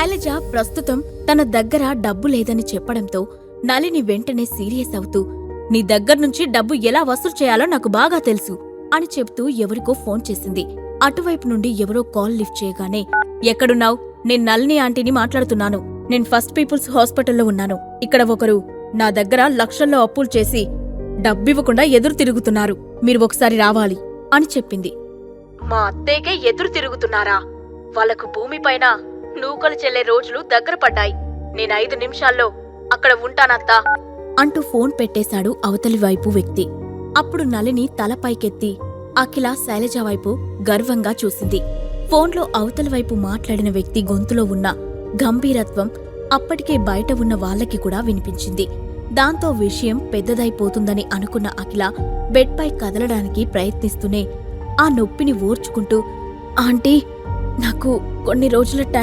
శైలజ ప్రస్తుతం తన దగ్గర డబ్బు లేదని చెప్పడంతో నళిని వెంటనే సీరియస్ అవుతూ, నీ దగ్గర్నుంచి డబ్బు ఎలా వసూలు చేయాలో నాకు బాగా తెలుసు అని చెప్తూ ఎవరికో ఫోన్ చేసింది. అటువైపు నుండి ఎవరో కాల్ లిఫ్ట్ చేయగానే, ఎక్కడున్నావ్? నేను నళిని ఆంటీని మాట్లాడుతున్నాను. నేను ఫస్ట్ పీపుల్స్ హాస్పిటల్లో ఉన్నాను. ఇక్కడ ఒకరు నా దగ్గర లక్షల్లో అప్పులు చేసి డబ్బివ్వకుండా ఎదురు తిరుగుతున్నారు. మీరు ఒకసారి రావాలి అని చెప్పింది. మా అత్తయ్యకే ఎదురు తిరుగుతున్నారా? వాళ్లకు భూమిపైన నూకలు చెల్లే రోజులు దగ్గర పడ్డాయి. నేను 5 నిమిషాల్లో అక్కడ ఉంటానత్తా అంటూ ఫోన్ పెట్టేశాడు అవతలి వైపు వ్యక్తి. అప్పుడు నళిని తలపైకెత్తి అఖిల శైలజ వైపు గర్వంగా చూసింది. ఫోన్లో అవతలి వైపు మాట్లాడిన వ్యక్తి గొంతులో ఉన్న గంభీరత్వం అప్పటికే బయట ఉన్న వాళ్లకి కూడా వినిపించింది. దాంతో విషయం పెద్దదైపోతుందని అనుకున్న అఖిల బెడ్పై కదలడానికి ప్రయత్నిస్తూనే ఆ నొప్పిని ఓర్చుకుంటూ, ఆంటీ, నాకు కొన్ని రోజుల